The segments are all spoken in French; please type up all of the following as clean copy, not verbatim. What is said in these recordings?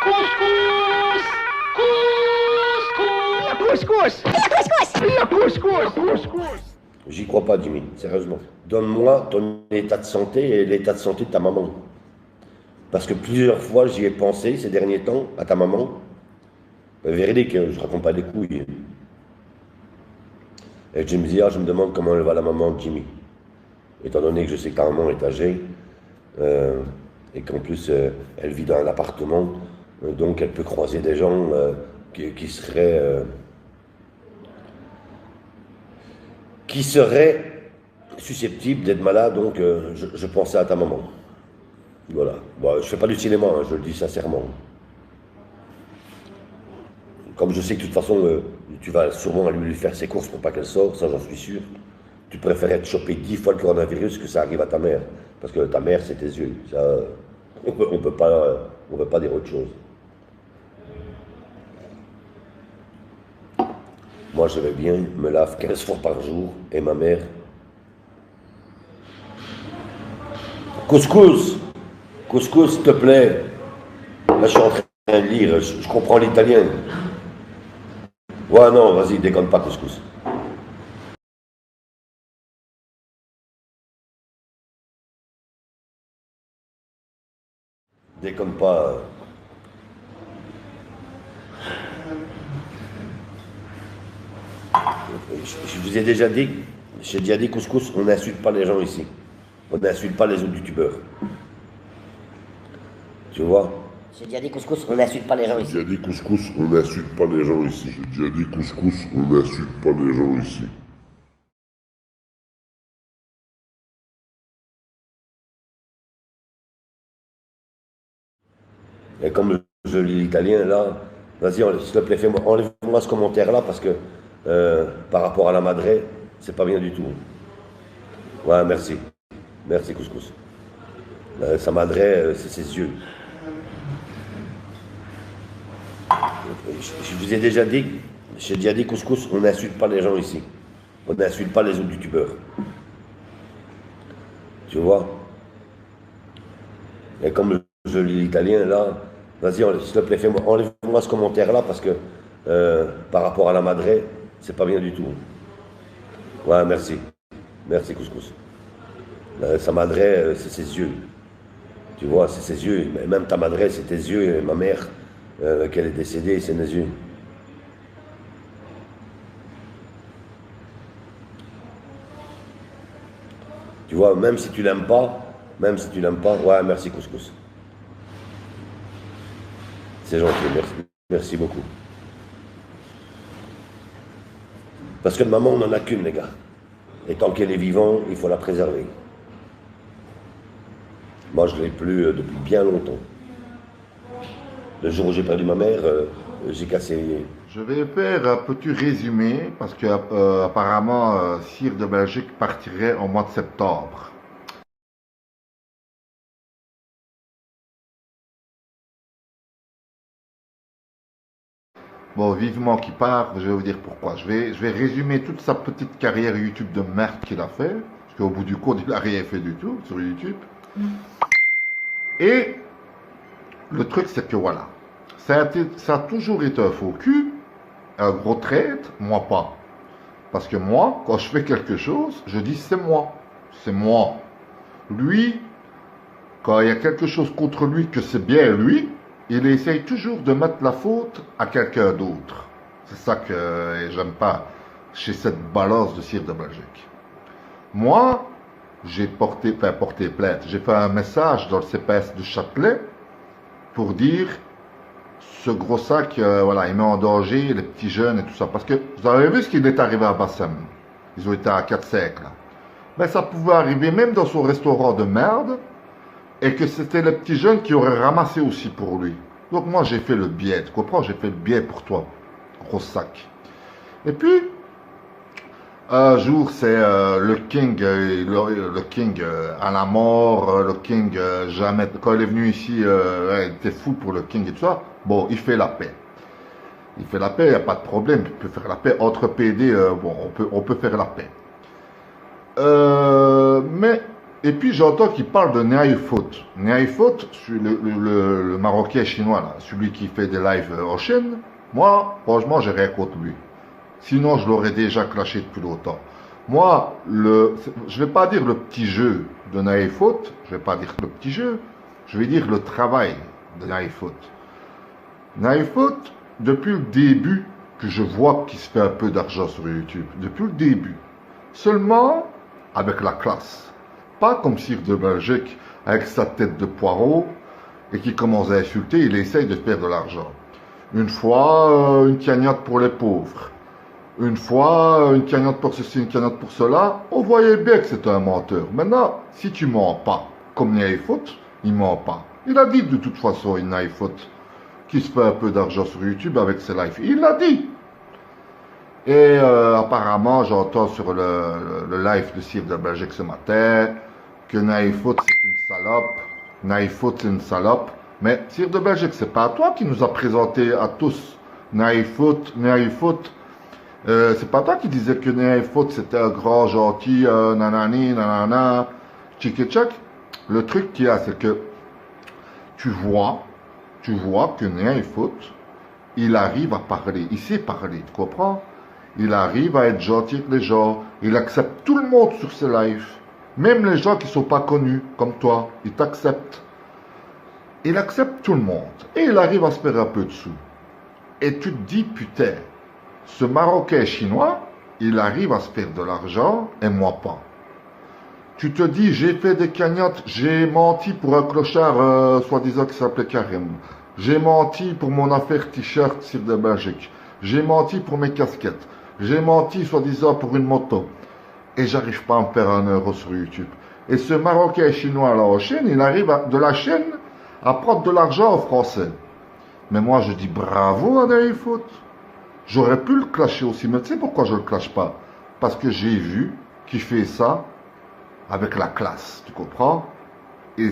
Couscous! Couscous! La couscous! Couscous! J'y crois pas, Jimmy, sérieusement. Donne-moi ton état de santé et l'état de santé de ta maman. Parce que plusieurs fois, j'y ai pensé ces derniers temps, à ta maman. Véridique, je raconte pas des couilles. Et je me dis, je me demande comment elle va la maman de Jimmy. Étant donné que je sais que ta maman est âgée, et qu'en plus, elle vit dans un appartement, donc elle peut croiser des gens qui seraient susceptibles d'être malades, donc je pensais à ta maman. Voilà. Bon, je fais pas du cinéma, hein, je le dis sincèrement. Comme je sais que de toute façon, tu vas sûrement lui faire ses courses pour pas qu'elle sorte, ça j'en suis sûr. Tu préférais te choper 10 fois le coronavirus que ça arrive à ta mère. Parce que ta mère, c'est tes yeux. Ça, on peut pas dire autre chose. Moi, je vais bien, me lave 15 fois par jour, et ma mère. Couscous! Couscous, s'il te plaît. Là, je suis en train de lire, je comprends l'italien. Ouais, non, vas-y, déconne pas, couscous. Déconne pas. Je vous ai déjà dit, j'ai déjà dit couscous, on n'insulte pas les gens ici. On n'insulte pas les autres youtubeurs. Tu vois? J'ai déjà dit couscous, on n'insulte pas les gens ici. J'ai dit couscous, on n'insulte pas les gens ici. J'ai déjà dit couscous, on n'insulte pas les gens ici. Et comme je lis l'italien là, vas-y, s'il te plaît, enlève-moi ce commentaire là parce que par rapport à la madré, c'est pas bien du tout. Ouais, merci. Merci, couscous. Sa madré, c'est ses yeux. Je vous ai déjà dit, j'ai déjà dit couscous, on n'insulte pas les gens ici. On n'insulte pas les autres youtubeurs. Tu vois? Et comme je lis l'italien là, vas-y, s'il te plaît, enlève-moi ce commentaire là parce que par rapport à la madré, c'est pas bien du tout. Ouais, merci. Merci, couscous. Sa madré, c'est ses yeux. Tu vois, c'est ses yeux. Même ta madré, c'est tes yeux. Et ma mère, qu'elle est décédée, c'est mes yeux. Tu vois, même si tu l'aimes pas, ouais, merci, couscous. C'est gentil, merci, merci beaucoup. Parce que de maman, on n'en a qu'une, les gars. Et tant qu'elle est vivante, il faut la préserver. Moi, je ne l'ai plus depuis bien longtemps. Le jour où j'ai perdu ma mère, j'ai cassé. Je vais faire un petit résumé parce que apparemment Cire de Belgique partirait au mois de septembre. Bon, vivement qu'il part, je vais vous dire pourquoi. Je vais résumer toute sa petite carrière YouTube de merde qu'il a fait. Parce qu'au bout du compte, il n'a rien fait du tout sur YouTube. Et le truc, c'est que voilà, ça a toujours été un faux cul, un gros traître, moi pas. Parce que moi, quand je fais quelque chose, je dis c'est moi. C'est moi. Lui, quand il y a quelque chose contre lui, que c'est bien lui, il essaye toujours de mettre la faute à quelqu'un d'autre. C'est ça que j'aime pas chez cette balance de Cire de Belgique. Moi, j'ai porté plainte. J'ai fait un message dans le CPS de Châtelet pour dire ce gros sac, voilà, il met en danger les petits jeunes et tout ça. Parce que vous avez vu ce qui est arrivé à Bassem. Ils ont été à 4 siècles. Ben, ça pouvait arriver même dans son restaurant de merde et que c'était les petits jeunes qui auraient ramassé aussi pour lui. Donc moi, j'ai fait le bien. Tu comprends? J'ai fait le bien pour toi. Gros sac. Et puis, un jour, c'est le King, le King à la mort, le King jamais. Quand il est venu ici, il était fou pour le King et tout ça. Bon, il fait la paix. Il fait la paix, il n'y a pas de problème. Il peut faire la paix entre PD. Bon, on peut faire la paix. Mais Et puis j'entends qu'il parle de Naïfoot. Naïfoot, le Marocain chinois, là, celui qui fait des lives en Chine, moi, franchement, j'ai rien contre lui. Sinon, je l'aurais déjà clashé depuis longtemps. Moi, je vais pas dire le petit jeu de Naïfoot, je vais pas dire le petit jeu, je vais dire le travail de Naïfoot. Naïfoot, depuis le début que je vois qu'il se fait un peu d'argent sur YouTube, depuis le début, seulement avec la classe. Pas comme Sir de Belgique, avec sa tête de poireau, et qui commence à insulter, il essaye de faire de l'argent. Une fois, une cagnotte pour les pauvres. Une fois, une cagnotte pour ceci, une cagnotte pour cela. On voyait bien que c'était un menteur. Maintenant, si tu mens pas, comme Naïfoot, il ment pas. Il a dit de toute façon, il Naïfoot, qu'il se fait un peu d'argent sur YouTube avec ses lives. Il l'a dit. Et apparemment, j'entends sur le live de Sir de Belgique ce matin que Naïfoot c'est une salope. Naïfoot c'est une salope. Mais Sir de Belgique, c'est pas toi qui nous a présenté à tous Naïfoot. C'est pas toi qui disais que Naïfoot c'était un grand gentil, nanani, nanana, tchik-tchak. Le truc qu'il y a, c'est que tu vois que Naïfoot, il arrive à parler, il sait parler, tu comprends? Il arrive à être gentil avec les gens, il accepte tout le monde sur ses lives, même les gens qui ne sont pas connus, comme toi, il t'accepte. Il accepte tout le monde, et il arrive à se faire un peu de sous. Et tu te dis, putain, ce Marocain chinois, il arrive à se faire de l'argent, et moi pas. Tu te dis, j'ai fait des cagnottes, j'ai menti pour un clochard, soi-disant qui s'appelait Karim. J'ai menti pour mon affaire t-shirt Sir de Belgique. J'ai menti pour mes casquettes. J'ai menti, soi-disant, pour une moto. Et j'arrive pas à me faire 1 euro sur YouTube. Et ce Marocain chinois là en Chine, il arrive de la Chine à prendre de l'argent en français. Mais moi, je dis bravo à Naïfoot. J'aurais pu le clasher aussi. Mais tu sais pourquoi je le clash pas? Parce que j'ai vu qu'il fait ça avec la classe. Tu comprends? Et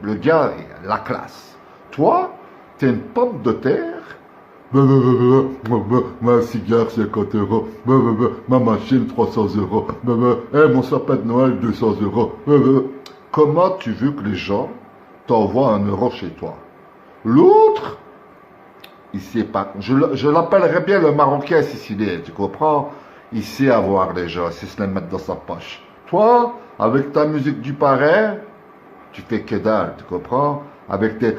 le gars, la classe. Toi, t'es une pomme de terre. Ma cigare 50 euros, ma machine 300 euros, mon sapin de Noël 200 euros. Comment tu veux que les gens t'envoient 1 euro chez toi? L'autre, il sait pas. Je l'appellerais bien le Marocain sicilien, tu comprends? Il sait avoir les gens, il sait se les mettre dans sa poche. Toi, avec ta musique du parrain, tu fais que dalle, tu comprends? Avec tes...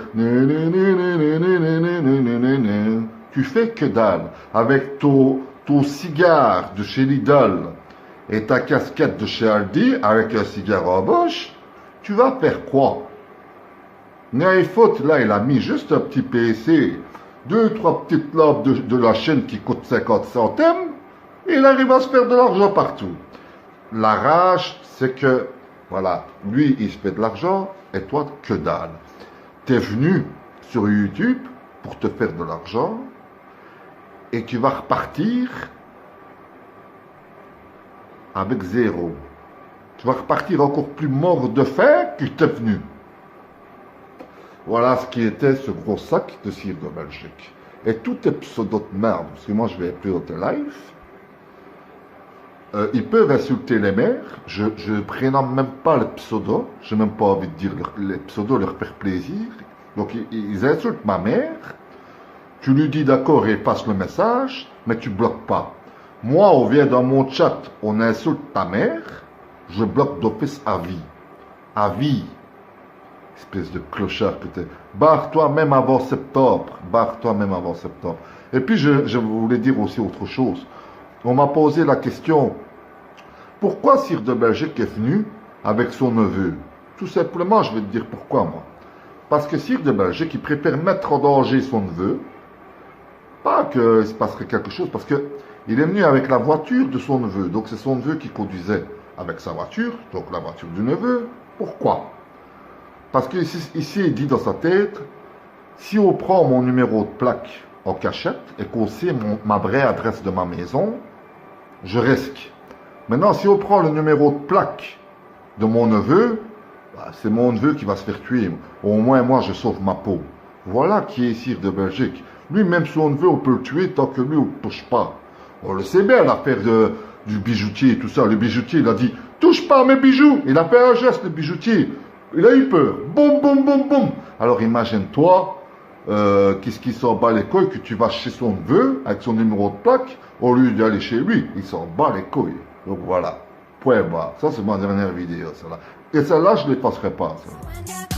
Tu fais que dalle. Avec ton cigare de chez Lidl et ta casquette de chez Aldi, avec un cigare en bouche, tu vas faire quoi? Naïfoot, là, il a mis juste un petit PC, 2-3 petites lampes de la chaîne qui coûtent 50 centimes, et il arrive à se faire de l'argent partout. La rage, c'est que, voilà, lui, il se fait de l'argent, et toi, que dalle. T'es venu sur YouTube pour te faire de l'argent, et tu vas repartir avec 0. Tu vas repartir encore plus mort de faim que tu es venu. Voilà ce qui était ce gros sac de Sir de Belgique. Et tous tes pseudos de merde, parce que moi je vais plus au live, ils peuvent insulter les mères. Je ne prénomme même pas les pseudos. Je n'ai même pas envie de dire les pseudos leur faire plaisir. Donc ils insultent ma mère. Tu lui dis d'accord et efface le message, mais tu bloques pas. Moi, on vient dans mon chat, on insulte ta mère, je bloque d'office à vie. À vie. Espèce de clochard que t'es. Barre-toi même avant septembre. Barre-toi même avant septembre. Et puis, je voulais dire aussi autre chose. On m'a posé la question, pourquoi Sir de Belgique est venu avec son neveu? Tout simplement, je vais te dire pourquoi, moi. Parce que Sir de Belgique, il préfère mettre en danger son neveu. Pas qu'il se passerait quelque chose, parce que il est venu avec la voiture de son neveu. Donc c'est son neveu qui conduisait avec sa voiture, donc la voiture du neveu. Pourquoi? Parce que ici, il dit dans sa tête, si on prend mon numéro de plaque en cachette et qu'on sait ma vraie adresse de ma maison, je risque. Maintenant, si on prend le numéro de plaque de mon neveu, bah, c'est mon neveu qui va se faire tuer. Au moins, moi, je sauve ma peau. Voilà qui est Sir de Belgique. Lui, même si on neveu, on peut le tuer tant que lui, on ne touche pas. On le sait bien, l'affaire du bijoutier et tout ça. Le bijoutier, il a dit, touche pas à mes bijoux. Il a fait un geste, le bijoutier. Il a eu peur. Boum, boum, boum, boum. Alors imagine-toi, qu'est-ce qui s'en bat les couilles, que tu vas chez son neveu avec son numéro de plaque au lieu d'aller chez lui. Il s'en bat les couilles. Donc voilà. Point barre. Ça, c'est ma dernière vidéo. Celle-là. Et celle-là, je ne l'effacerai pas. Celle-là.